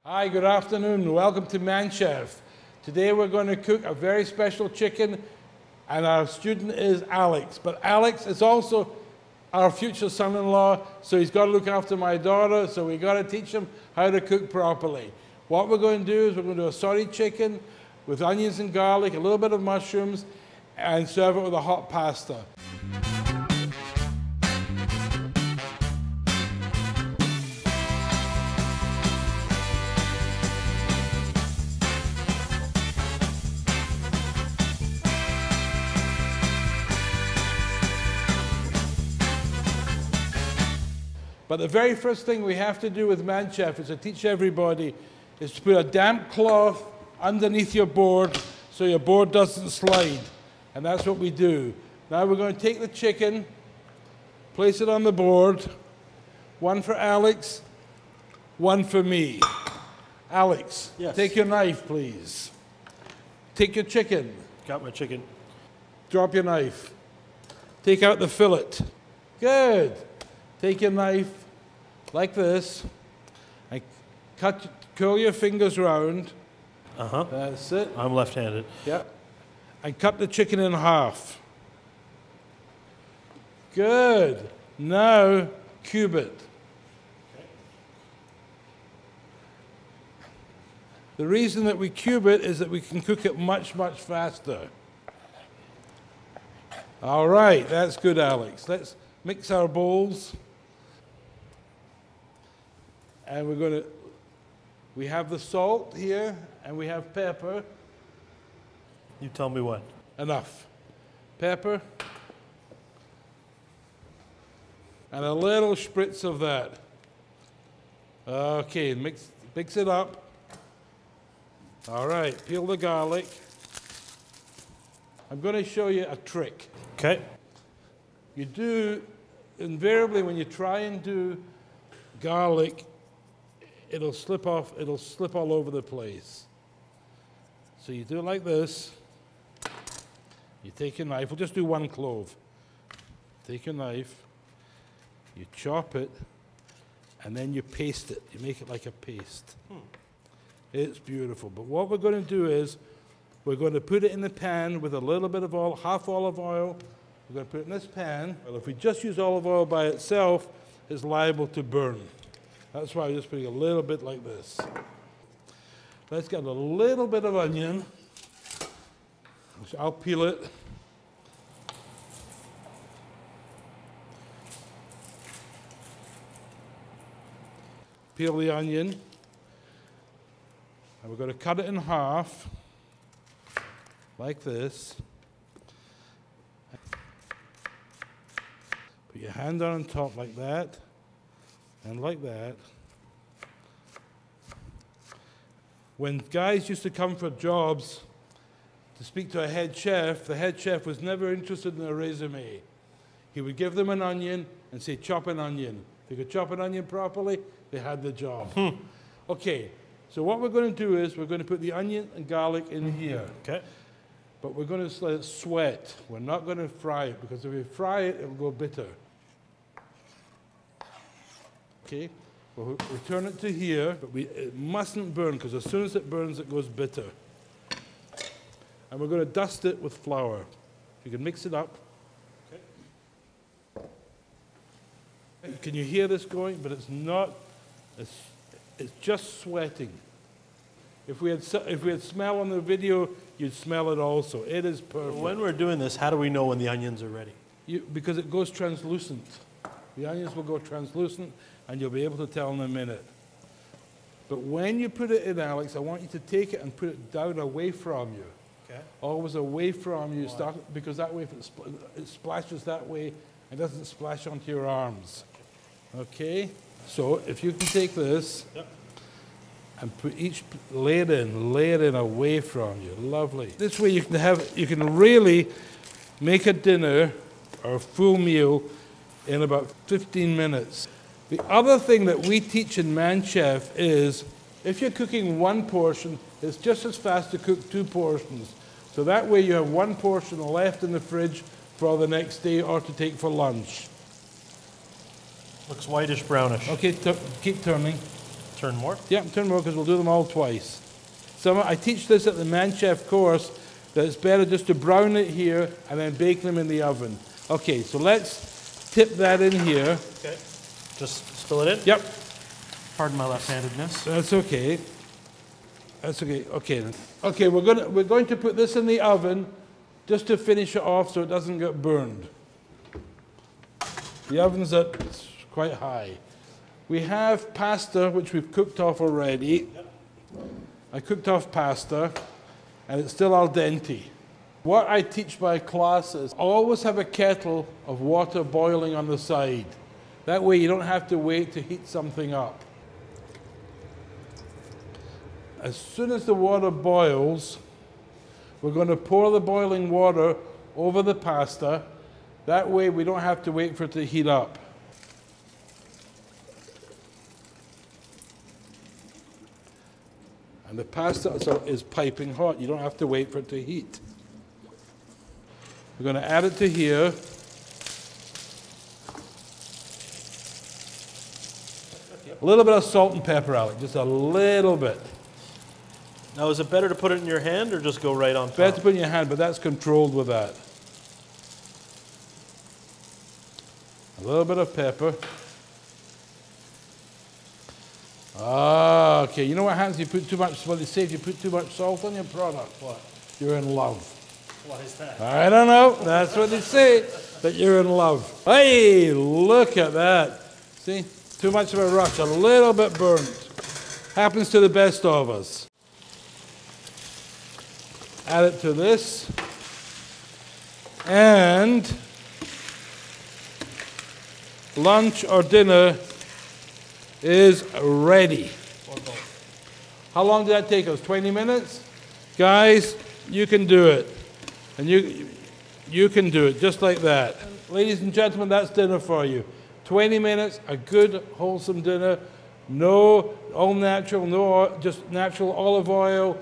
Hi, good afternoon. Welcome to ManChef. Today we're going to cook a very special chicken, and our student is Alex. But Alex is also our future son-in-law, so he's got to look after my daughter, so we got to teach him how to cook properly. What we're going to do is we're going to do a sauté chicken with onions and garlic, a little bit of mushrooms, and serve it with a hot pasta. But the very first thing we have to do with ManChef is to teach everybody is to put a damp cloth underneath your board so your board doesn't slide. And that's what we do. Now we're going to take the chicken, place it on the board. One for Alex, one for me. Alex, yes. Take your knife, please. Take your chicken. Got my chicken. Drop your knife. Take out the fillet. Good. Take your knife like this and curl your fingers round. That's it. I'm left-handed. Yeah. And cut the chicken in half. Good. Now cube it. Okay. The reason that we cube it is that we can cook it much, much faster. All right, that's good, Alex. Let's mix our bowls. And we have the salt here, and we have pepper. You tell me when. Enough. Pepper. And a little spritz of that. Okay, mix it up. All right, peel the garlic. I'm going to show you a trick. Okay. You do, invariably when you try and do garlic, it'll slip off, it'll slip all over the place. So you do it like this. You take your knife, we'll just do one clove. Take your knife, you chop it, and then you paste it. You make it like a paste. It's beautiful. But what we're going to do is, we're going to put it in the pan with a little bit of oil, half olive oil. We're going to put it in this pan. Well, if we just use olive oil by itself, it's liable to burn. That's why I'm just putting a little bit like this. Let's get a little bit of onion. I'll peel it. Peel the onion. And we're going to cut it in half, like this. Put your hand on top like that. And like that. When guys used to come for jobs to speak to a head chef, the head chef was never interested in their resume. He would give them an onion and say, chop an onion. If they could chop an onion properly, they had the job. Okay, so what we're going to do is we're going to put the onion and garlic in here. Okay. But we're going to let it sweat. We're not going to fry it, because if we fry it, it'll go bitter. Okay, we'll return it to here, but it mustn't burn, because as soon as it burns, it goes bitter. And we're going to dust it with flour. You can mix it up. Okay. Can you hear this going? But it's not. It's just sweating. If we had smell on the video, you'd smell it also. It is perfect. When we're doing this, how do we know when the onions are ready? Because it goes translucent. The onions will go translucent, and you'll be able to tell in a minute. But when you put it in, Alex, I want you to take it and put it down away from you. Okay. Always away from you, because that way, if it splashes that way, it doesn't splash onto your arms. Okay? So if you can take this, yep, and lay it in away from you. Lovely. This way you can really make a dinner or a full meal in about 15 minutes. The other thing that we teach in ManChef is, if you're cooking one portion, it's just as fast to cook two portions. So that way you have one portion left in the fridge for the next day or to take for lunch. Looks whitish brownish. Okay, keep turning. turn more? Yeah, turn more because we'll do them all twice. I teach this at the ManChef course, that it's better just to brown it here and then bake them in the oven. Okay, so let's tip that in here. Okay. Just spill it in? Yep. Pardon my left-handedness. That's okay. That's okay. Okay then. Okay, we're going to put this in the oven just to finish it off so it doesn't get burned. The oven's at quite high. We have pasta which we've cooked off already. Yep. I cooked off pasta and it's still al dente. What I teach my classes, always have a kettle of water boiling on the side. That way you don't have to wait to heat something up. As soon as the water boils, we're going to pour the boiling water over the pasta. That way we don't have to wait for it to heat up. And the pasta is piping hot. You don't have to wait for it to heat. We're going to add it to here. A little bit of salt and pepper, Alec, just a little bit. Now, is it better to put it in your hand or just go right on top? Better to put it in your hand, but that's controlled with that. A little bit of pepper. Ah, okay. You know what happens if you put too much, well, they say if you put too much salt on your product, what? You're in love. Why is that? I don't know. That's what they say, that you're in love. Hey, look at that. See? Too much of a rush, a little bit burnt. Happens to the best of us. Add it to this. And lunch or dinner is ready. How long did that take us? 20 minutes? Guys, you can do it. And you can do it just like that. Ladies and gentlemen, that's dinner for you. 20 minutes, a good, wholesome dinner. No, all natural, no, just natural olive oil,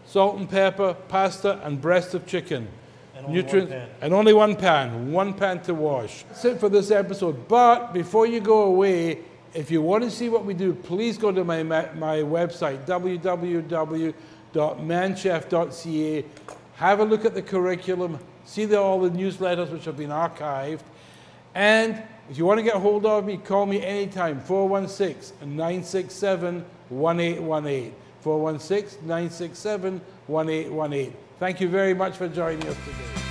salt and pepper, pasta, and breast of chicken. And only one pan. And only one pan to wash. That's it for this episode. But before you go away, if you want to see what we do, please go to my website, www.manchef.ca. Have a look at the curriculum, see all the newsletters which have been archived. And if you want to get hold of me, call me anytime, 416-967-1818. 416-967-1818. Thank you very much for joining us today.